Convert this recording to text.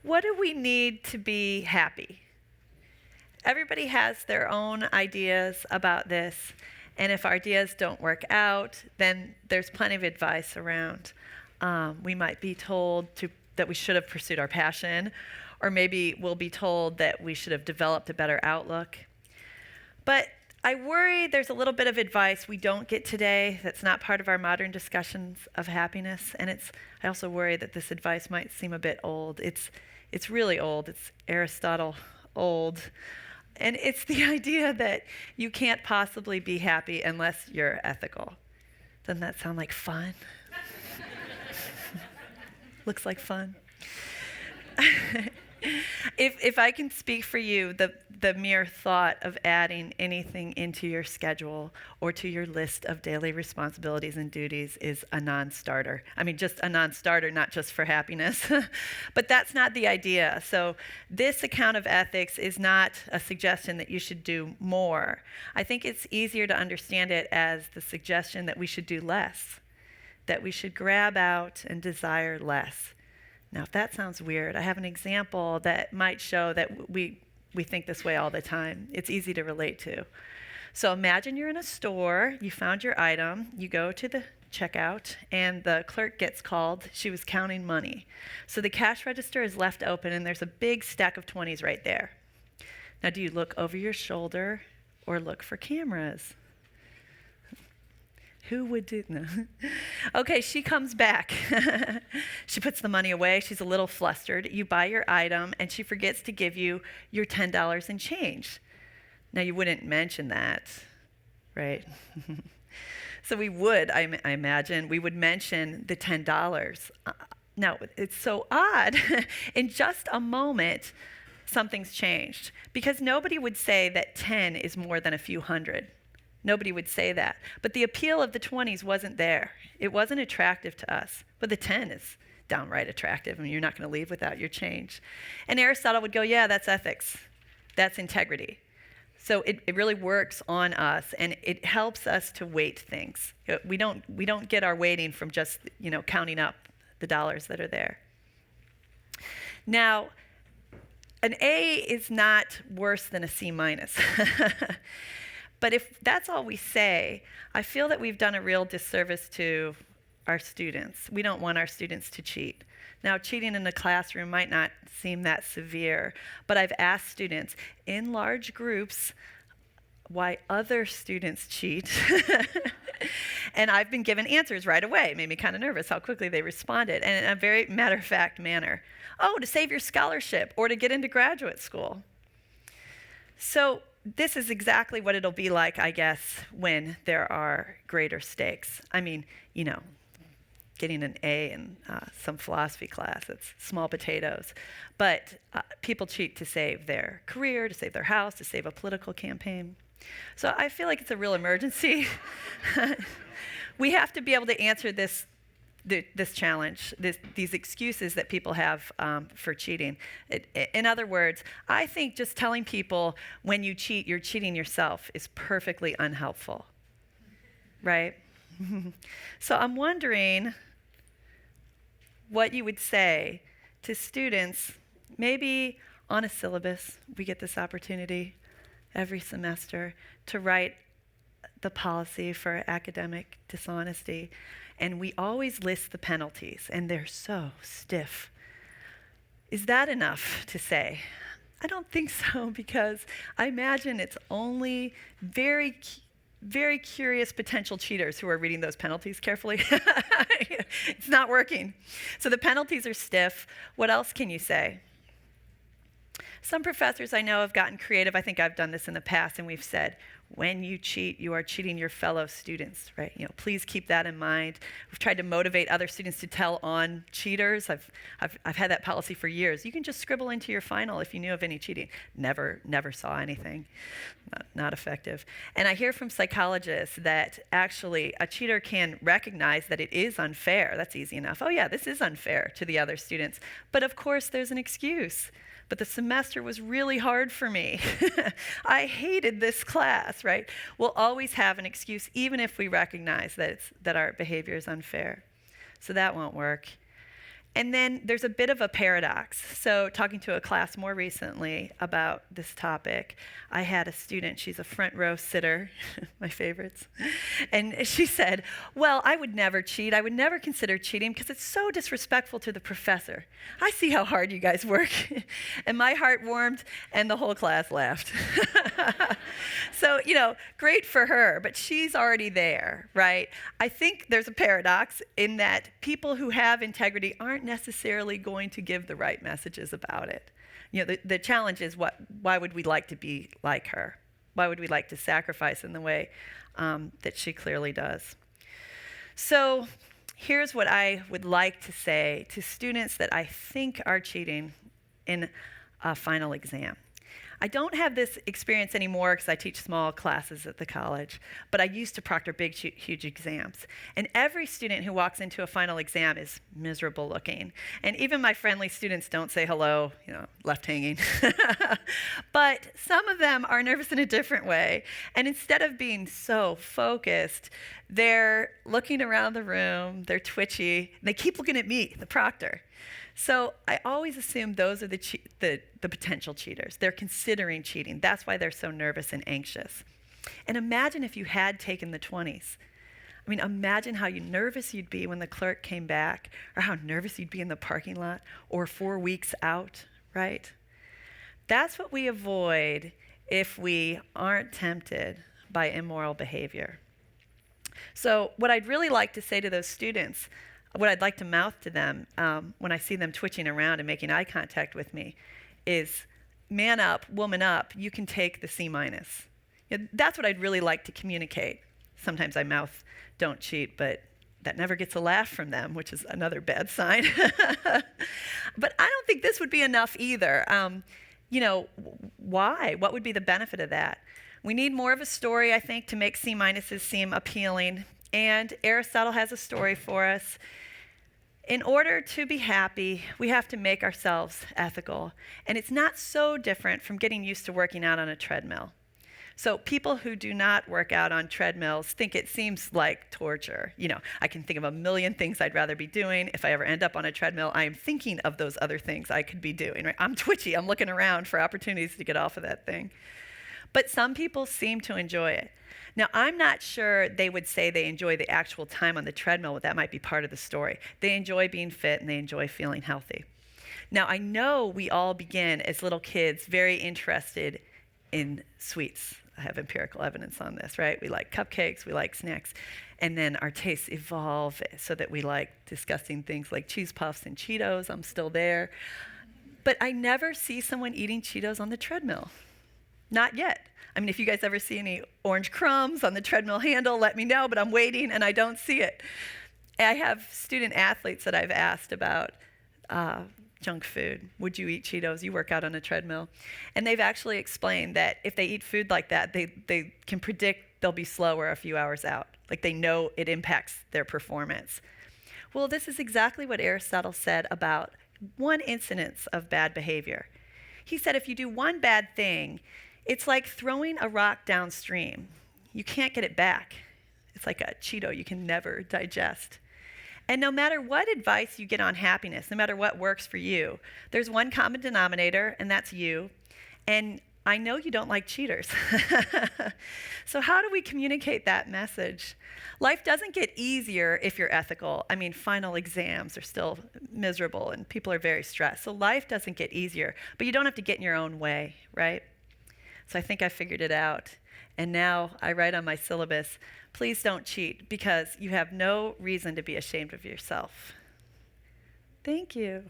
What do we need to be happy? Everybody has their own ideas about this, and if our ideas don't work out, then there's plenty of advice around. We might be told that we should have pursued our passion, or maybe we'll be told that we should have developed a better outlook. But I worry there's a little bit of advice we don't get today that's not part of our modern discussions of happiness, and I also worry that this advice might seem a bit old. It's really old. It's Aristotle old. And it's the idea that you can't possibly be happy unless you're ethical. Doesn't that sound like fun? Looks like fun. If I can speak for you, the mere thought of adding anything into your schedule or to your list of daily responsibilities and duties is a non-starter. I mean, just a non-starter, not just for happiness. But that's not the idea. So this account of ethics is not a suggestion that you should do more. I think it's easier to understand it as the suggestion that we should do less, that we should grab out and desire less. Now, if that sounds weird, I have an example that might show that we think this way all the time. It's easy to relate to. So imagine you're in a store, you found your item, you go to the checkout, and the clerk gets called. She was counting money. So the cash register is left open, and there's a big stack of 20s right there. Now, do you look over your shoulder or look for cameras? Who would do no? Okay, she comes back. She puts the money away. She's a little flustered. You buy your item, and she forgets to give you your $10 in change. Now, you wouldn't mention that, right? So we would, I imagine, we would mention the $10. Now, it's so odd. In just a moment, something's changed. Because nobody would say that 10 is more than a few hundred. Nobody would say that. But the appeal of the 20s wasn't there. It wasn't attractive to us. But the 10 is downright attractive. I mean, you're not going to leave without your change. And Aristotle would go, yeah, that's ethics. That's integrity. So it really works on us, and it helps us to weight things. We don't get our weighting from just, counting up the dollars that are there. Now, an A is not worse than a C minus. But if that's all we say, I feel that we've done a real disservice to our students. We don't want our students to cheat. Now, cheating in the classroom might not seem that severe, but I've asked students in large groups why other students cheat. And I've been given answers right away. It made me kind of nervous how quickly they responded, and in a very matter-of-fact manner. Oh, to save your scholarship or to get into graduate school. So this is exactly what it'll be like, I guess, when there are greater stakes. I mean, getting an A in some philosophy class, it's small potatoes. But people cheat to save their career, to save their house, to save a political campaign. So I feel like it's a real emergency. We have to be able to answer this challenge, these excuses that people have for cheating. In other words, I think just telling people when you cheat, you're cheating yourself is perfectly unhelpful, right? So I'm wondering what you would say to students, maybe on a syllabus. We get this opportunity every semester to write the policy for academic dishonesty. And we always list the penalties, and they're so stiff. Is that enough to say? I don't think so, because I imagine it's only very, very curious potential cheaters who are reading those penalties carefully. It's not working. So the penalties are stiff. What else can you say? Some professors I know have gotten creative. I think I've done this in the past, and we've said, when you cheat, you are cheating your fellow students, right? Please keep that in mind. We've tried to motivate other students to tell on cheaters. I've had that policy for years. You can just scribble into your final if you knew of any cheating. Never saw anything. Not effective. And I hear from psychologists that actually a cheater can recognize that it is unfair. That's easy enough. Oh yeah, this is unfair to the other students. But of course, there's an excuse. But the semester was really hard for me. I hated this class, right? We'll always have an excuse, even if we recognize that our behavior is unfair. So that won't work. And then there's a bit of a paradox. So talking to a class more recently about this topic, I had a student, she's a front row sitter, my favorites, and she said, well, I would never cheat. I would never consider cheating because it's so disrespectful to the professor. I see how hard you guys work. And my heart warmed and the whole class laughed. So, great for her, but she's already there, right? I think there's a paradox in that people who have integrity aren't necessarily going to give the right messages about it. The challenge is why would we like to be like her? Why would we like to sacrifice in the way that she clearly does? So here's what I would like to say to students that I think are cheating in a final exam. I don't have this experience anymore because I teach small classes at the college, but I used to proctor big, huge exams. And every student who walks into a final exam is miserable looking. And even my friendly students don't say hello, left hanging. But some of them are nervous in a different way. And instead of being so focused, they're looking around the room, they're twitchy, they keep looking at me, the proctor. So I always assume those are the potential cheaters. They're considering cheating. That's why they're so nervous and anxious. And imagine if you had taken the 20s. Imagine how nervous you'd be when the clerk came back, or how nervous you'd be in the parking lot, or 4 weeks out, right? That's what we avoid if we aren't tempted by immoral behavior. So what I'd really like to say to those students, what I'd like to mouth to them when I see them twitching around and making eye contact with me is, man up, woman up, you can take the C-. That's what I'd really like to communicate. Sometimes I mouth, don't cheat, but that never gets a laugh from them, which is another bad sign. But I don't think this would be enough either. Why? What would be the benefit of that? We need more of a story, I think, to make C- seem appealing. And Aristotle has a story for us. In order to be happy, we have to make ourselves ethical. And it's not so different from getting used to working out on a treadmill. So people who do not work out on treadmills think it seems like torture. I can think of a million things I'd rather be doing. If I ever end up on a treadmill, I am thinking of those other things I could be doing. Right? I'm twitchy. I'm looking around for opportunities to get off of that thing. But some people seem to enjoy it. Now, I'm not sure they would say they enjoy the actual time on the treadmill, but that might be part of the story. They enjoy being fit and they enjoy feeling healthy. Now, I know we all begin as little kids very interested in sweets. I have empirical evidence on this, right? We like cupcakes, we like snacks, and then our tastes evolve so that we like disgusting things like cheese puffs and Cheetos. I'm still there. But I never see someone eating Cheetos on the treadmill. Not yet. If you guys ever see any orange crumbs on the treadmill handle, let me know, but I'm waiting and I don't see it. I have student athletes that I've asked about junk food. Would you eat Cheetos? You work out on a treadmill. And they've actually explained that if they eat food like that, they can predict they'll be slower a few hours out. Like they know it impacts their performance. Well, this is exactly what Aristotle said about one incidence of bad behavior. He said if you do one bad thing, it's like throwing a rock downstream. You can't get it back. It's like a Cheeto you can never digest. And no matter what advice you get on happiness, no matter what works for you, there's one common denominator, and that's you. And I know you don't like cheaters. So how do we communicate that message? Life doesn't get easier if you're ethical. Final exams are still miserable, and people are very stressed. So life doesn't get easier, but you don't have to get in your own way, right? So I think I figured it out. And now I write on my syllabus, please don't cheat because you have no reason to be ashamed of yourself. Thank you.